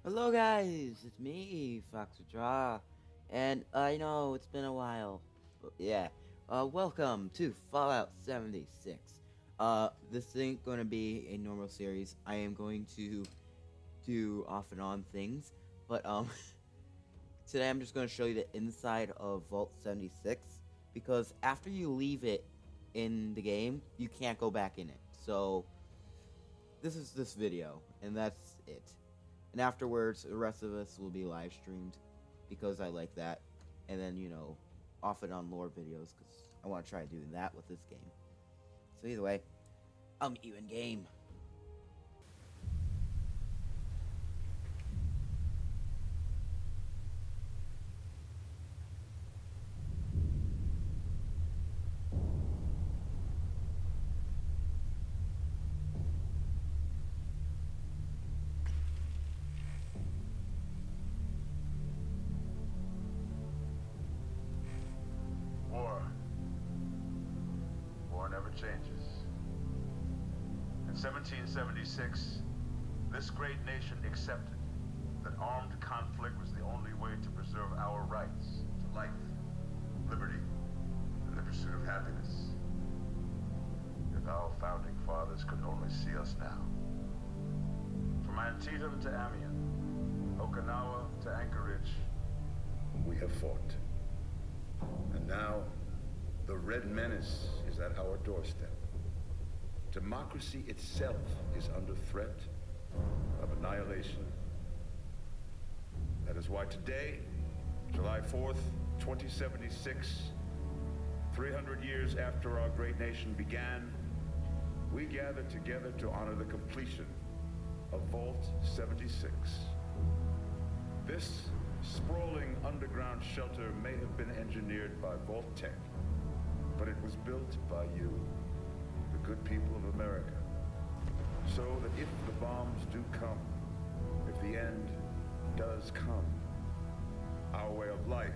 Hello guys, it's me, Fox and I know it's been a while, but yeah, welcome to Fallout 76. This ain't gonna be a normal series. I am going to do off and on things, but today I'm just gonna show you the inside of Vault 76, because after you leave it in the game, you can't go back in it. So, this is this video, and that's it. And afterwards, the rest of us will be live streamed because I like that. And then, off and on lore videos because I want to try doing that with this game. So either way, I'll meet you in game. War. War never changes. In 1776, this great nation accepted that armed conflict was the only way to preserve our rights to life, liberty, and the pursuit of happiness. If our founding fathers could only see us now. From Antietam to Amiens, Okinawa to Anchorage, we have fought. And now, the Red Menace is at our doorstep. Democracy itself is under threat of annihilation. That is why today, July 4th, 2076, 300 years after our great nation began, we gather together to honor the completion of Vault 76. This sprawling underground shelter may have been engineered by Vault Tech, but it was built by you, the good people of America, so that if the bombs do come, if the end does come, our way of life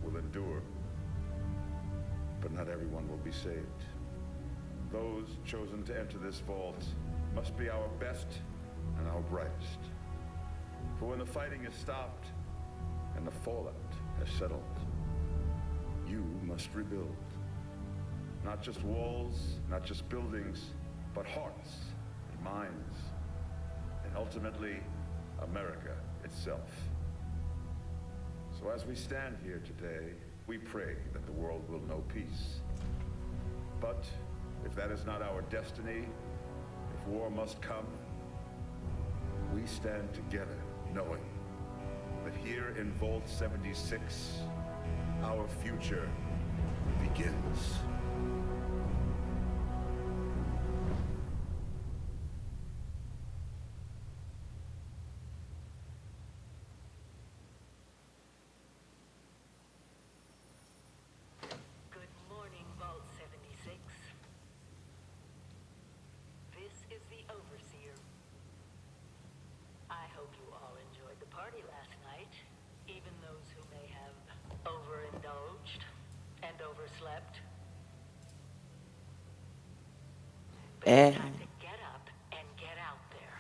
will endure. But not everyone will be saved. Those chosen to enter this vault must be our best and our brightest. For when the fighting is stopped and the fallout has settled, you must rebuild. Not just walls, not just buildings, but hearts and minds, and ultimately, America itself. So as we stand here today, we pray that the world will know peace. But if that is not our destiny, if war must come, we stand together knowing that here in Vault 76, our future begins. Good morning, Vault 76. This is the Overseer. I hope you all enjoyed the party last night, even those who may have overindulged and overslept. But it's time And to get up and get out there.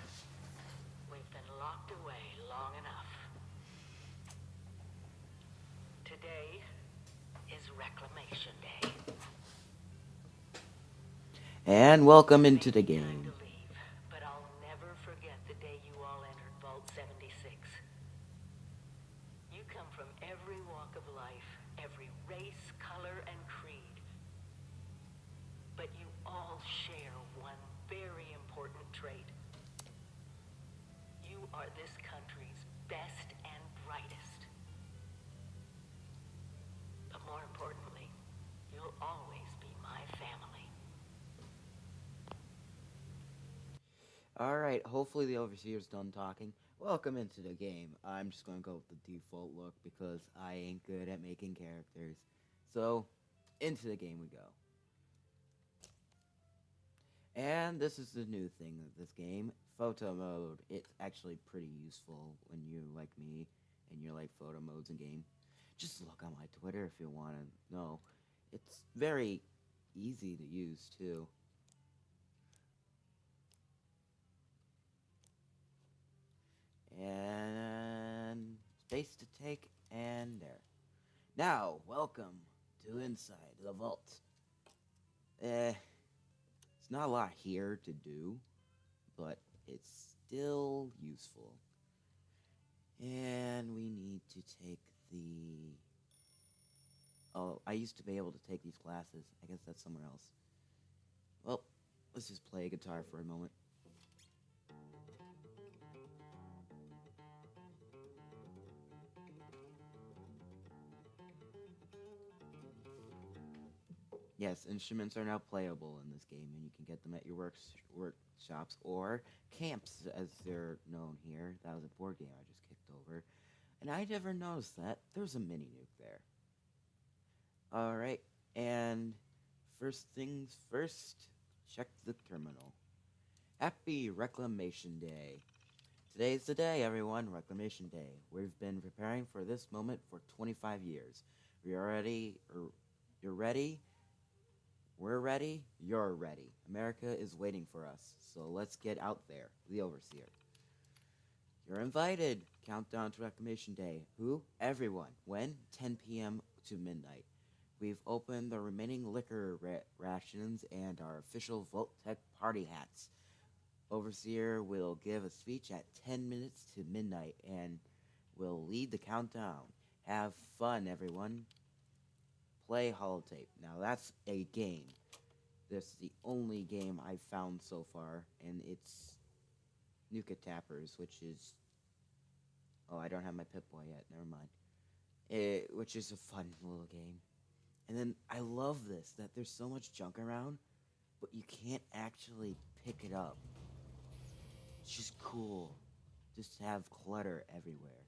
We've been locked away long enough. Today is Reclamation Day. welcome It into may the be time to game. leave, but I'll never forget the day you all entered Vault 76. You come from every walk of life, every race, color, and creed. But you all share one very important trait. You are this country's best and brightest. But more importantly, you'll always be my family. Alright, hopefully the Overseer's done talking. Welcome into the game. I'm just gonna go with the default look because I ain't good at making characters. So, into the game we go. And this is the new thing of this game, photo mode. It's actually pretty useful when you like me and you like photo modes in game. Just look on my Twitter if you want to know. It's very easy to use too. And space to take, and there. Now, welcome to inside the vault. It's not a lot here to do, but it's still useful. And we need to take the... Oh, I used to be able to take these classes. I guess that's somewhere else. Well, let's just play guitar for a moment. Yes, instruments are now playable in this game, and you can get them at your workshops or camps, as they're known here. That was a board game I just kicked over. And I never noticed that. There's a mini nuke there. Alright, and first things first, check the terminal. Happy Reclamation Day. Today's the day, everyone, Reclamation Day. We've been preparing for this moment for 25 years. We are ready, you're ready, we're ready, you're ready. America is waiting for us, so let's get out there, the Overseer. You're invited. Countdown to Reclamation Day. Who? Everyone. When? 10 p.m. to midnight. We've opened the remaining liquor rations and our official Vault-Tec party hats. Overseer will give a speech at 10 minutes to midnight and will lead the countdown. Have fun, everyone. Play holotape. Now that's a game. This is the only game I've found so far, and it's Nuka Tappers, which is... Oh, I don't have my Pip-Boy yet. Never mind. Which is a fun little game. And then I love this, that there's so much junk around, but you can't actually pick it up. It's just cool. Just to have clutter everywhere.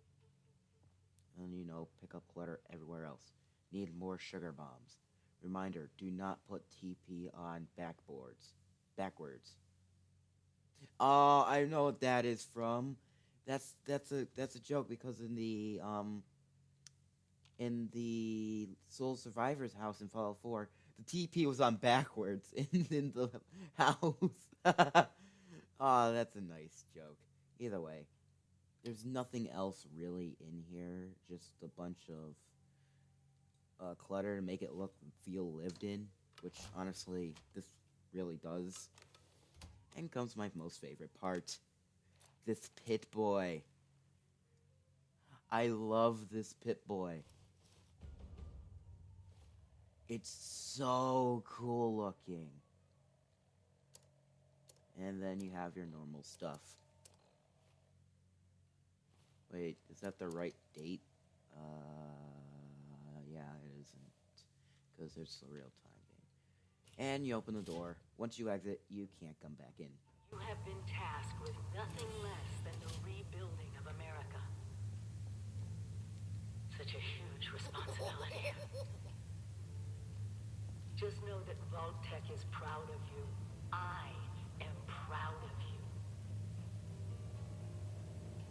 And, you know, pick up clutter everywhere else. Need more sugar bombs. Reminder, do not put TP on backwards. Oh, I know what that is from. That's a joke because in the Soul Survivor's house in Fallout 4, the TP was on backwards in the house. Oh, that's a nice joke. Either way, there's nothing else really in here. Just a bunch of clutter to make it look and feel lived in, which honestly, this really does. And comes my most favorite part. This Pit-Boy. I love this Pit-Boy. It's so cool looking. And then you have your normal stuff. Wait, is that the right date? Yeah, it isn't. Because it's a real-time game. And you open the door. Once you exit, you can't come back in. You have been tasked with nothing less than the rebuilding of America. Such a huge responsibility. Just know that Vault-Tec is proud of you. I am proud of you.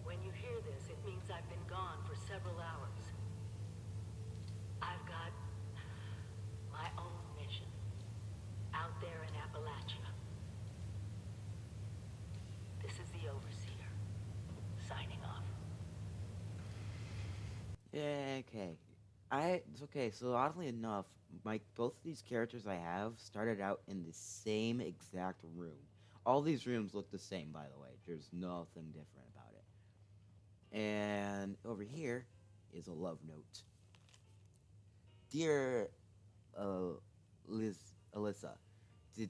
When you hear this, it means I've been gone for several hours. I've got my own mission out there in Appalachia. This is the Overseer, signing off. Yeah, okay. It's okay, so oddly enough, both of these characters I have started out in the same exact room. All these rooms look the same, by the way. There's nothing different about it. And over here is a love note. Dear Alyssa,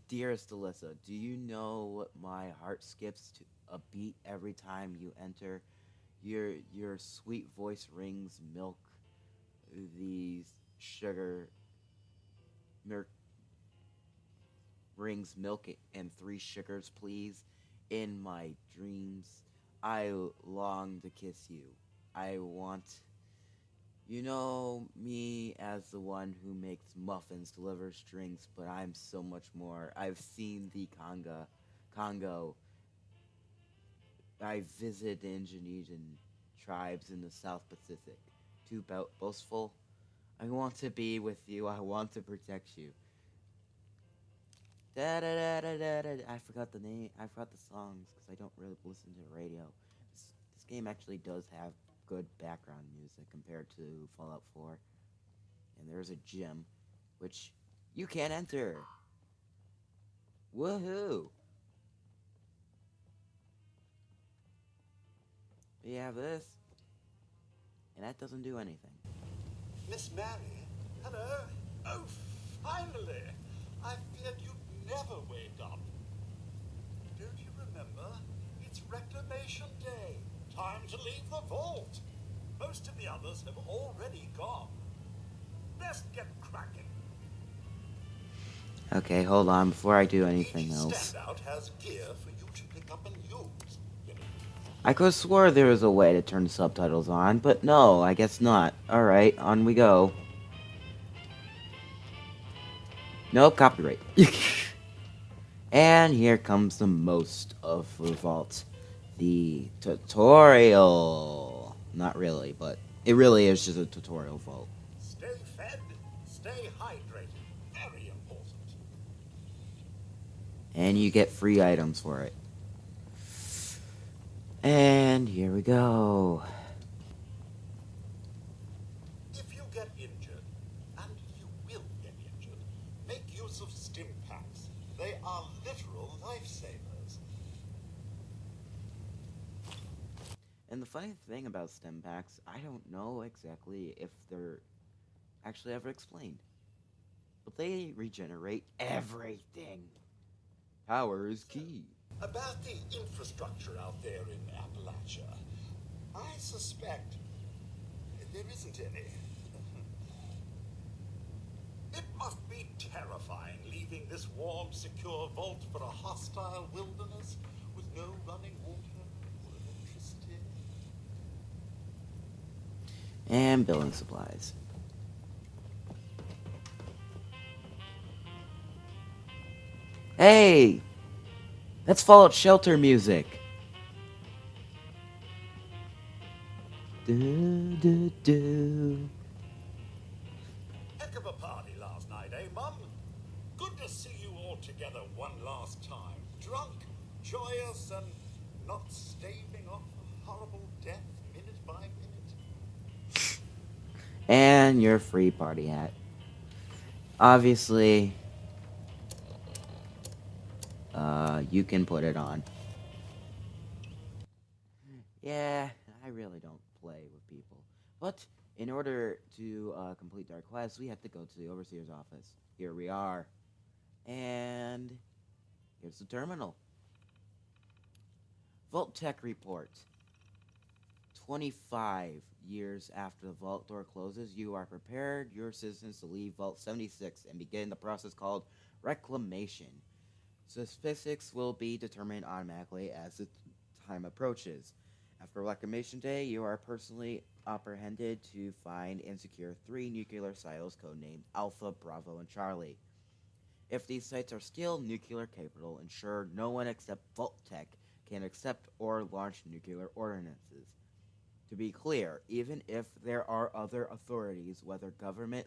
dearest Alyssa, do you know my heart skips to a beat every time you enter? Your sweet voice rings milk these sugar rings milk and 3 sugars, please. In my dreams, I long to kiss you. I want... You know me as the one who makes muffins, delivers drinks, but I'm so much more. I've seen the Congo. I visited the Indonesian tribes in the South Pacific. Too boastful? I want to be with you. I want to protect you. Da da da da da da. I forgot the name. I forgot the songs because I don't really listen to the radio. This game actually does have good background music compared to Fallout 4. And there's a gym, which you can't enter. Woohoo! We have this, and that doesn't do anything. Miss Mary? Hello? Oh, finally! I feared you'd never wake up. Don't you remember? It's Reclamation Day. Time to leave the vault. Most of the others have already gone. Best get cracking. Okay, hold on before I do anything Each else. standout has gear for you to pick up and use. I could have swore there was a way to turn subtitles on, but no, I guess not. Alright, on we go. No copyright. And here comes the most of the vault. The tutorial. Not really, but it really is just a tutorial vault. Stay fed, stay hydrated. Very important. And you get free items for it. And here we go. If you get injured, and you will get injured, make use of stim packs. They are literal lifesavers. And the funny thing about stem packs, I don't know exactly if they're actually ever explained. But they regenerate everything. Power is key. About the infrastructure out there in Appalachia, I suspect there isn't any. It must be terrifying leaving this warm, secure vault for a hostile wilderness with no running water or electricity. And building supplies. Hey! That's Fallout Shelter music. Do, do, do. Heck of a party last night, eh, Mum? Good to see you all together one last time. Drunk, joyous, and not staving off a horrible death minute by minute. And your free party hat. Obviously, you can put it on. Yeah, I really don't play with people. But in order to complete our quest, we have to go to the Overseer's office. Here we are. And here's the terminal. Vault Tech Report. 25 years after the vault door closes, you are prepared, your citizens, to leave Vault 76 and begin the process called reclamation. Statistics will be determined automatically as the time approaches. After Reclamation Day, you are personally apprehended to find and secure 3 nuclear silos codenamed Alpha, Bravo, and Charlie. If these sites are still nuclear capable, ensure no one except Vault Tech can accept or launch nuclear ordinances. To be clear, even if there are other authorities, whether government,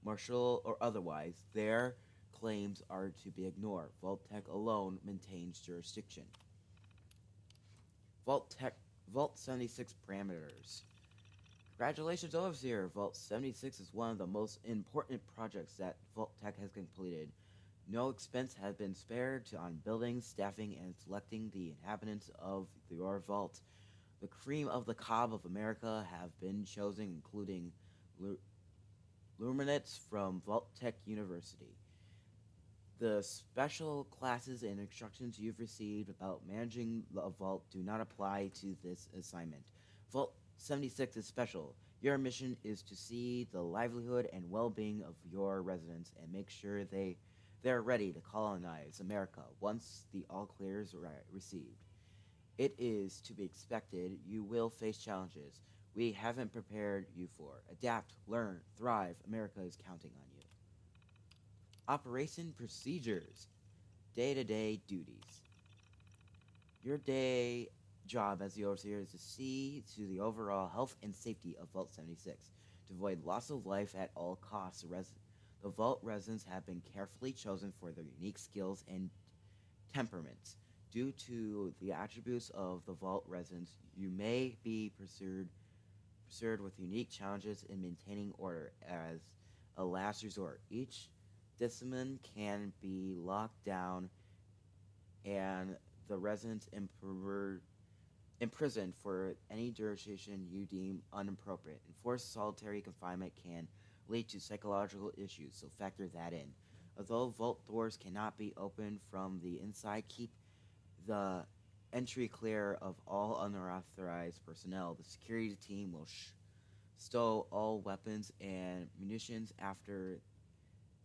martial, or otherwise, their claims are to be ignored. Vault Tech alone maintains jurisdiction. Vault 76 parameters. Congratulations, Overseer! Vault 76 is one of the most important projects that Vault Tech has completed. No expense has been spared on building, staffing, and selecting the inhabitants of your vault. The cream of the cob of America have been chosen, including luminates from Vault Tech University. The special classes and instructions you've received about managing the vault do not apply to this assignment. Vault 76 is special. Your mission is to see the livelihood and well-being of your residents and make sure they're ready to colonize America once the all-clear is received. It is to be expected you will face challenges we haven't prepared you for. Adapt, learn, thrive. America is counting on you. Operation procedures. Day-to-day duties. Your day job as the Overseer is to see to the overall health and safety of Vault 76. To avoid loss of life at all costs, the Vault residents have been carefully chosen for their unique skills and temperaments. Due to the attributes of the vault residents, you may be pursued with unique challenges in maintaining order as a last resort. Each discipline can be locked down and the residents imprisoned for any duration you deem inappropriate. Enforced solitary confinement can lead to psychological issues, so factor that in. Although vault doors cannot be opened from the inside, keep the entry clear of all unauthorized personnel. The security team will stow all weapons and munitions after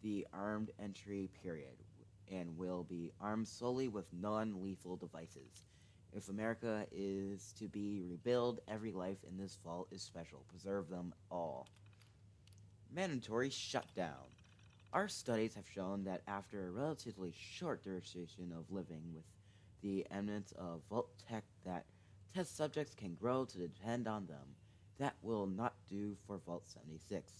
the armed entry period and will be armed solely with non-lethal devices. If America is to be rebuilt, every life in this vault is special. Preserve them all. Mandatory shutdown. Our studies have shown that after a relatively short duration of living with the eminence of vault tech, that test subjects can grow to depend on them. That will not do for Vault 76.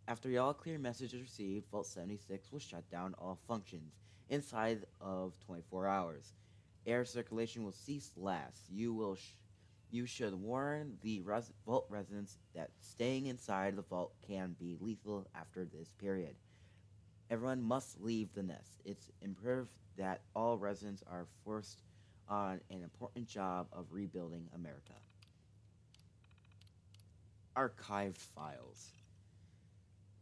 After the all-clear message is received, Vault 76 will shut down all functions inside of 24 hours. Air circulation will cease last. You should warn the vault residents that staying inside the vault can be lethal after this period. Everyone must leave the nest. It's imperative that all residents are forced on an important job of rebuilding America. Archived files.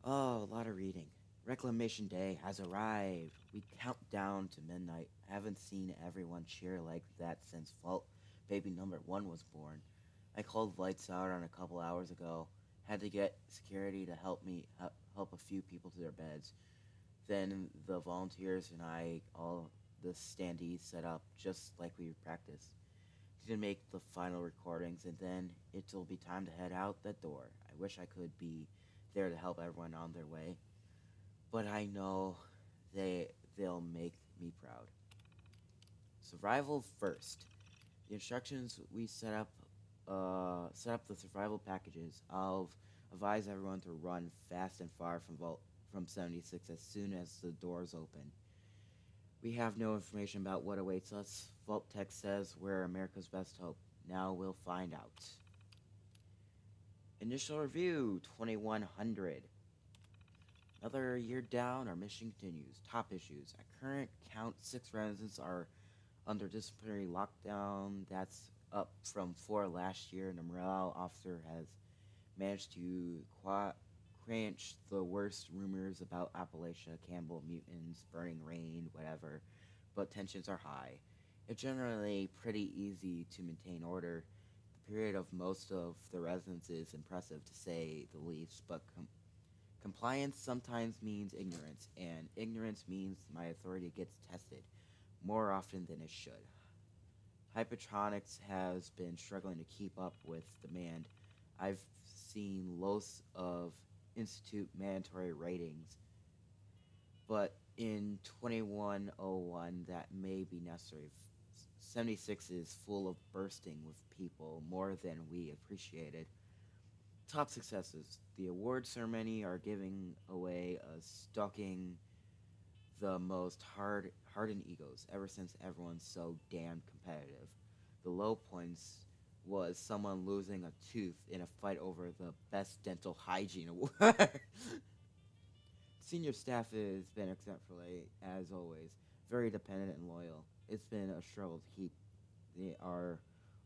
Oh, a lot of reading. Reclamation Day has arrived. We count down to midnight. I haven't seen everyone cheer like that since Vault Baby number 1 was born. I called lights out on a couple hours ago. Had to get security to help a few people to their beds. Then the volunteers and I, all the standees set up just like we practiced. To make the final recordings, and then it'll be time to head out that door. I wish I could be there to help everyone on their way, but I know they'll make me proud. Survival first. The instructions we set up the survival packages. I'll advise everyone to run fast and far from 76 as soon as the doors open. We have no information about what awaits us. Vault Tech says we're America's best hope. Now we'll find out. Initial review, 2100. Another year down, our mission continues. Top issues. At current count, 6 residents are under disciplinary lockdown. That's up from 4 last year, and the morale officer has managed to quench the worst rumors about Appalachia, Campbell, mutants, burning rain, whatever, but tensions are high. It's generally pretty easy to maintain order. The period of most of the residents is impressive, to say the least, but compliance sometimes means ignorance, and ignorance means my authority gets tested more often than it should. Hypertronics has been struggling to keep up with demand. I've seen loads of Institute mandatory ratings, but in 2101 that may be necessary. 76 is full of bursting with people, more than we appreciated. Top successes. The award ceremony are giving away a stalking the most hardened egos ever since everyone's so damn competitive. The low points was someone losing a tooth in a fight over the best dental hygiene award. Senior staff has been exemplary, as always, very dependent and loyal. It's been a struggle to keep our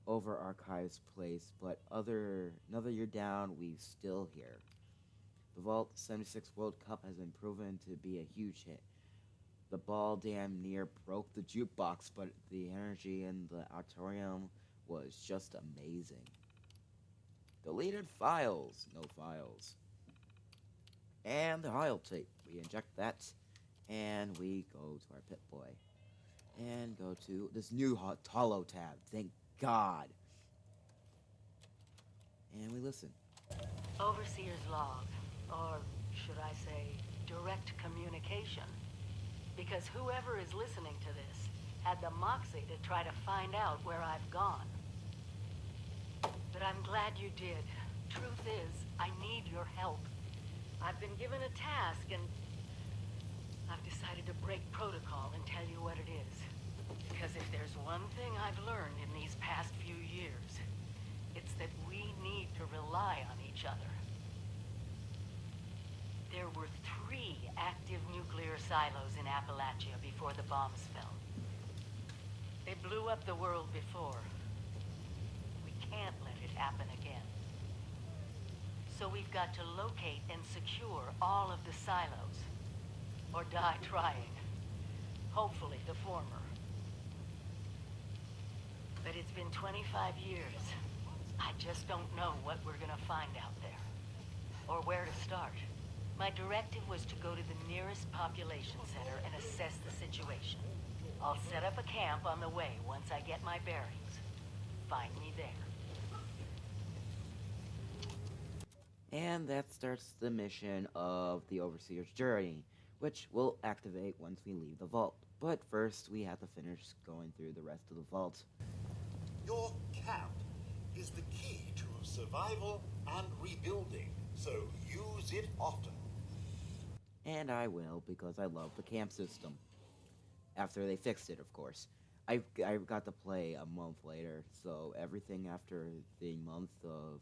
over archives place, but another year down, we still here. The Vault 76 World Cup has been proven to be a huge hit. The ball damn near broke the jukebox, but the energy in the auditorium was just amazing. Deleted files. No files. And the file tape. We inject that, and we go to our Pip-Boy. And go to this new Hollow tab. Thank God. And we listen. Overseer's log, or should I say, direct communication. Because whoever is listening to this had the moxie to try to find out where I've gone. But I'm glad you did. Truth is, I need your help. I've been given a task, and I've decided to break protocol and tell you what it is. Because if there's one thing I've learned in these past few years, it's that we need to rely on each other. There were 3 active nuclear silos in Appalachia before the bombs fell. They blew up the world before. We can't let it happen again. So we've got to locate and secure all of the silos. Or die trying. Hopefully the former. But it's been 25 years. I just don't know what we're gonna find out there. Or where to start. My directive was to go to the nearest population center and assess the situation. I'll set up a camp on the way once I get my bearings. Find me there. And that starts the mission of the Overseer's Journey, which will activate once we leave the vault. But first, we have to finish going through the rest of the vault. Your camp is the key to survival and rebuilding, so use it often. And I will, because I love the camp system. After they fixed it, of course. I got to play a month later, so everything after the month of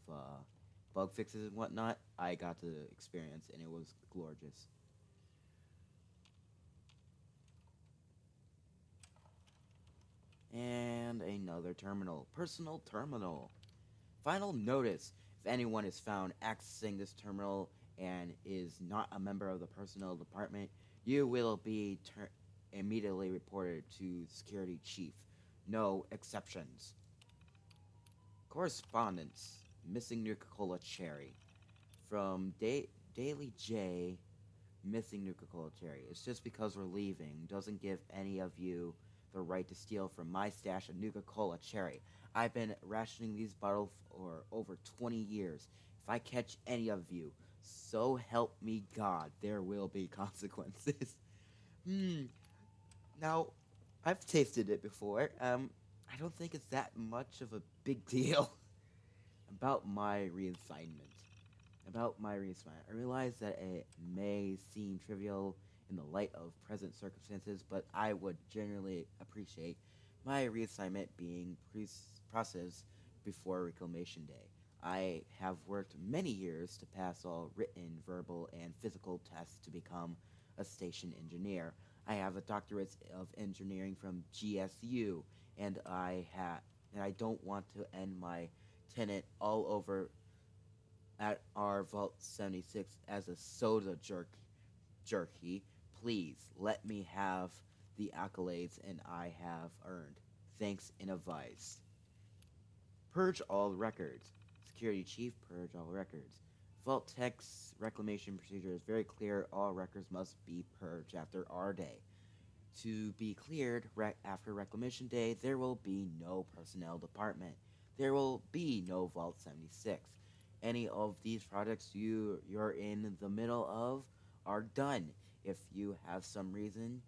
bug fixes and whatnot, I got to experience, and it was gorgeous. And another terminal. Personal terminal. Final notice. If anyone is found accessing this terminal and is not a member of the personnel department, you will be immediately reported to security chief. No exceptions. Correspondence. Missing Nuka-Cola Cherry. From Daily J, missing Nuka-Cola Cherry. It's just because we're leaving. Doesn't give any of you the right to steal from my stash of Nuka-Cola Cherry. I've been rationing these bottles for over 20 years. If I catch any of you, so help me God, there will be consequences. Now, I've tasted it before. I don't think it's that much of a big deal. About my reassignment. I realize that it may seem trivial in the light of present circumstances, but I would generally appreciate my reassignment being processed before Reclamation Day. I have worked many years to pass all written, verbal, and physical tests to become a station engineer. I have a doctorate of engineering from GSU, and I don't want to end my tenant all over at our Vault 76 as a soda jerky. Please let me have the accolades and I have earned. Thanks in advice. Purge all records. Security Chief, purge all records. Vault Tech's reclamation procedure is very clear. All records must be purged after our day. To be cleared after Reclamation Day, there will be no personnel department. There will be no Vault 76. Any of these projects you're in the middle of are done. If you have some reason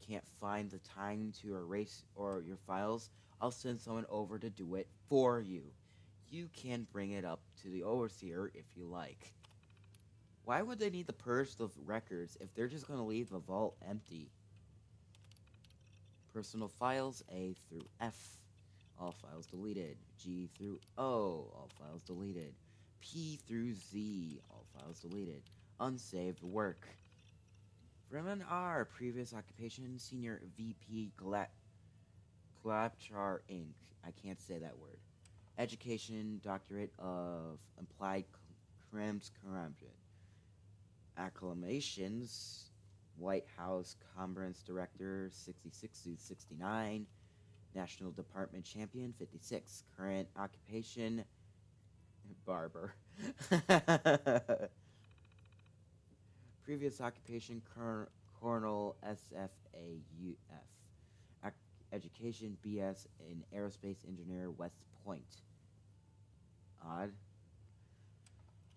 can't find the time to erase or your files, I'll send someone over to do it for you. You can bring it up to the Overseer if you like. Why would they need to purge the records if they're just going to leave the vault empty? Personal files A through F. All files deleted. G through O. All files deleted. P through Z. All files deleted. Unsaved work. From an R. Previous occupation. Senior VP Glapchar Inc. I can't say that word. Education. Doctorate of Implied Corruption. Acclamations. White House Conference Director 66 through 69. National Department Champion 56. Current occupation barber. Previous occupation Colonel SFAUF. Education BS in Aerospace Engineer West Point. Odd.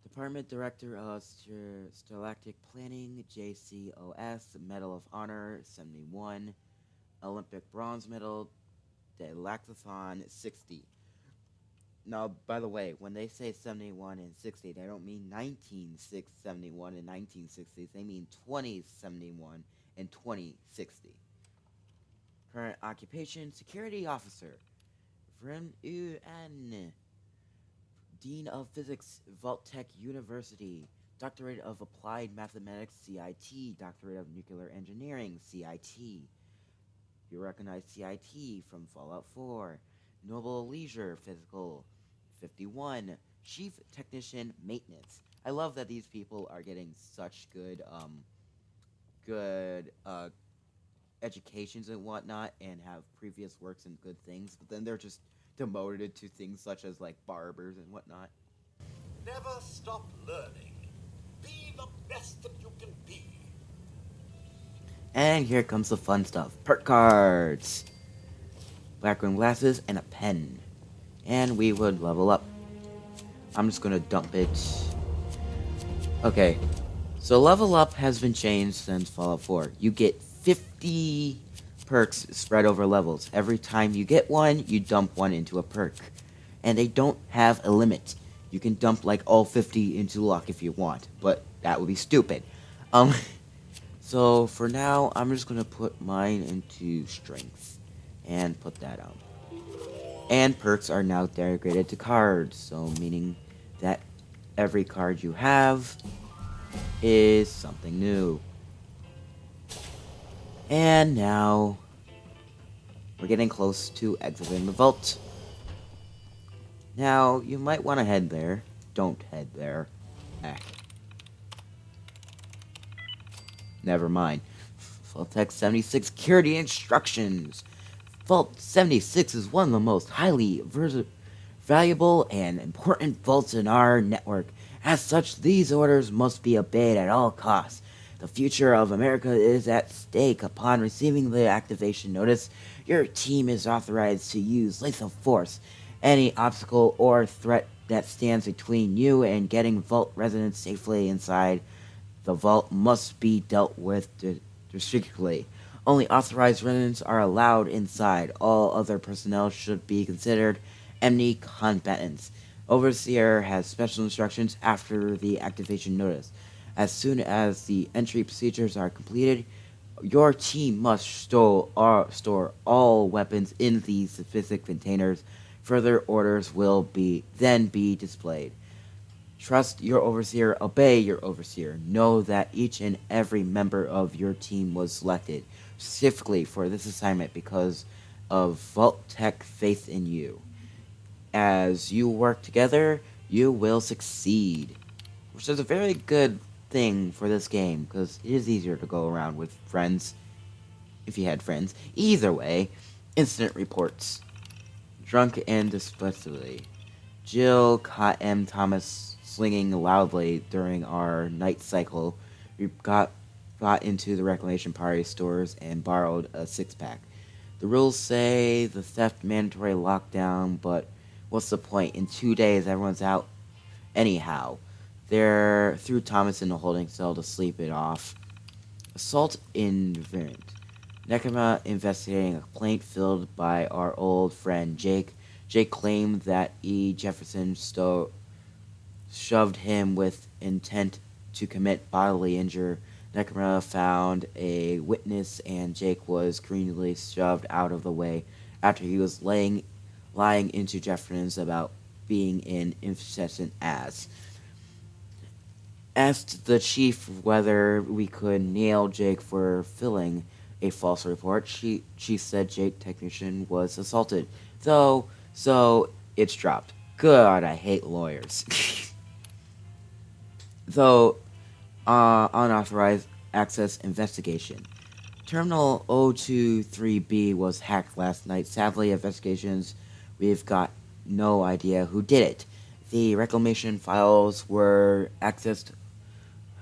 Department Director of Stochastic Planning, JCOS, Medal of Honor, 71, Olympic Bronze Medal, Delactathon, 60. Now, by the way, when they say 71 and 60, they don't mean 1971 and 1960s. They mean 2071 and 2060. Current occupation, security officer. Vren Un. Dean of Physics, Vault-Tec University. Doctorate of Applied Mathematics, CIT. Doctorate of Nuclear Engineering, CIT. You recognize CIT from Fallout 4. Noble Leisure Physical, 51. Chief Technician Maintenance. I love that these people are getting such good educations and whatnot, and have previous works and good things, but then they're just demoted to things such as like barbers and whatnot. Never stop learning. Be the best that you can be. And here comes the fun stuff. Perk cards. Black rim glasses and a pen. And we would level up. I'm just gonna dump it. Okay. So level up has been changed since Fallout 4. You get 50 perks spread over levels. Every time you get one, you dump one into a perk. And they don't have a limit. You can dump like all 50 into luck if you want, but that would be stupid. So for now, I'm just gonna put mine into strength and put that on. And perks are now degraded to cards, so meaning that every card you have is something new. And now we're getting close to exiting the vault. Now, you might want to head there. Don't head there. Never mind. Vault-Tec 76 security instructions. Vault 76 is one of the most highly valuable and important vaults in our network. As such, these orders must be obeyed at all costs. The future of America is at stake. Upon receiving the activation notice, your team is authorized to use lethal force. Any obstacle or threat that stands between you and getting vault residents safely inside the vault must be dealt with discreetly. Only authorized residents are allowed inside. All other personnel should be considered enemy combatants. Overseer has special instructions after the activation notice. As soon as the entry procedures are completed, your team must store all weapons in these specific containers. Further orders will then be displayed. Trust your overseer, obey your overseer. Know that each and every member of your team was selected specifically for this assignment because of Vault-Tec faith in you. As you work together, you will succeed. Which is a very good thing for this game, because it is easier to go around with friends, if you had friends. Either way, incident reports. Drunk and despicably. Jill caught M. Thomas slinging loudly during our night cycle. We got into the reclamation party stores and borrowed a six-pack. The rules say the theft mandatory lockdown, but what's the point? In 2 days, everyone's out anyhow. They threw Thomas in a holding cell to sleep it off. Assault invent. Nekama investigating a complaint filled by our old friend Jake. Jake claimed that E. Jefferson shoved him with intent to commit bodily injury. Nekama found a witness and Jake was greenly shoved out of the way after he was lying into Jefferson's about being an incessant ass. Asked the chief whether we could nail Jake for filling a false report. She said Jake technician was assaulted. So it's dropped. God, I hate lawyers. Though unauthorized access investigation. Terminal 023B was hacked last night. Sadly, investigations, we've got no idea who did it. The reclamation files were accessed,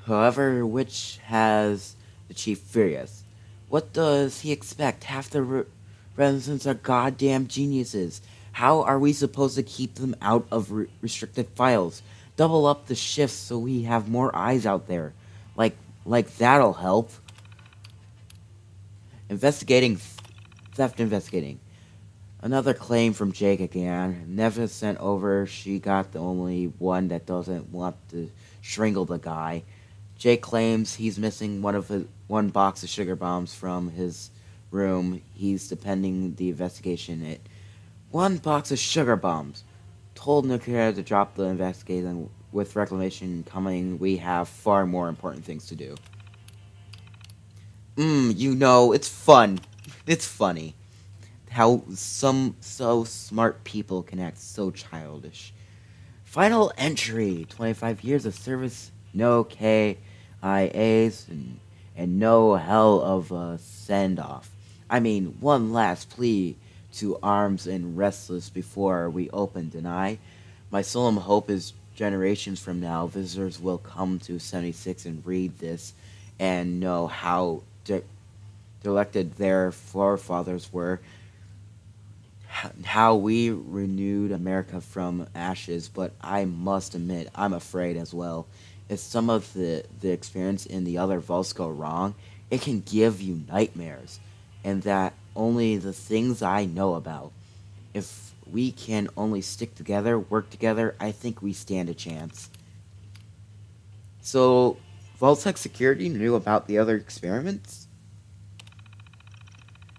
however, which has the chief furious. What does he expect? Half the residents are goddamn geniuses. How are we supposed to keep them out of restricted files? Double up the shifts so we have more eyes out there. Like that'll help. Theft investigating. Another claim from Jake again. Never sent over. She got the only one that doesn't want to strangle the guy. Jake claims he's missing one box of sugar bombs from his room, he's depending the investigation at one box of sugar bombs. Told Nuclear to drop the investigation. With reclamation coming, we have far more important things to do. It's fun. It's funny. How some so smart people can act so childish. Final entry, 25 years of service, no KIAs, and no hell of a send-off. I mean, one last plea to arms and restless before we open deny. My solemn hope is generations from now, visitors will come to 76 and read this and know how elected their forefathers were, how we renewed America from ashes, but I must admit, I'm afraid as well. If some of the experience in the other vaults go wrong, it can give you nightmares, and that only the things I know about. If we can only stick together, work together, I think we stand a chance. So, Vault-Tec Security knew about the other experiments?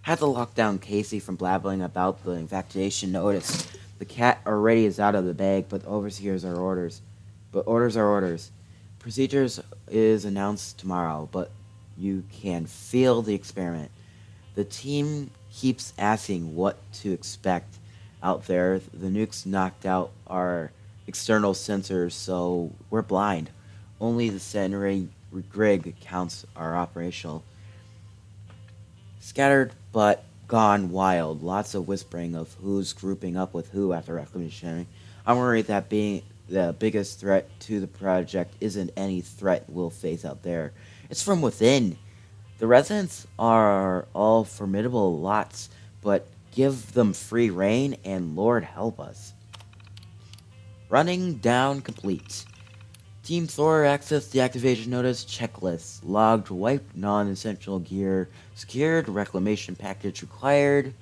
Had to lock down Casey from blabbering about the evacuation notice. The cat already is out of the bag, but overseers are orders. But orders are orders. Procedures is announced tomorrow, but you can feel the experiment. The team keeps asking what to expect out there. The nukes knocked out our external sensors, so we're blind. Only the centering grid counts are operational. Scattered but gone wild. Lots of whispering of who's grouping up with who after reclamation. I'm worried that being the biggest threat to the project isn't any threat we'll face out there. It's from within. The residents are all formidable lots, but give them free reign and Lord help us. Running down complete. Team Thor access deactivation notice checklist. Logged, wiped non-essential gear, secured, reclamation package required,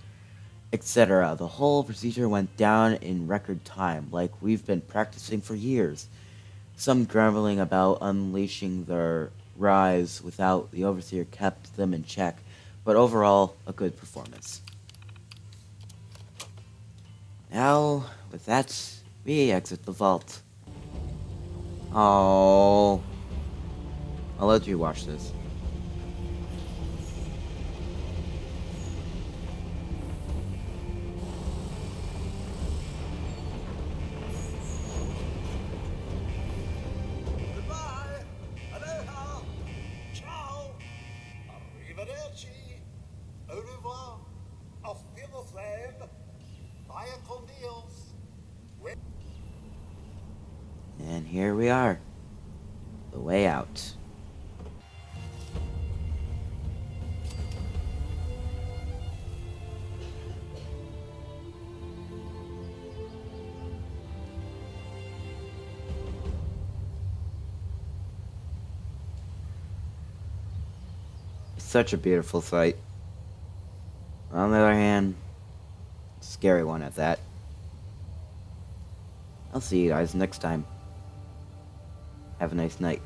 etc. The whole procedure went down in record time, like we've been practicing for years. Some grumbling about unleashing their rise without the overseer kept them in check, but overall, a good performance. Now, with that, we exit the vault. Oh, I'll let you watch this. Goodbye. Aloha. Ciao. Arrivederci. Au revoir. Auf Wiedersehen. Vaya con Dios. And here we are. The way out. It's such a beautiful sight. On the other hand, scary one at that. I'll see you guys next time. Have a nice night.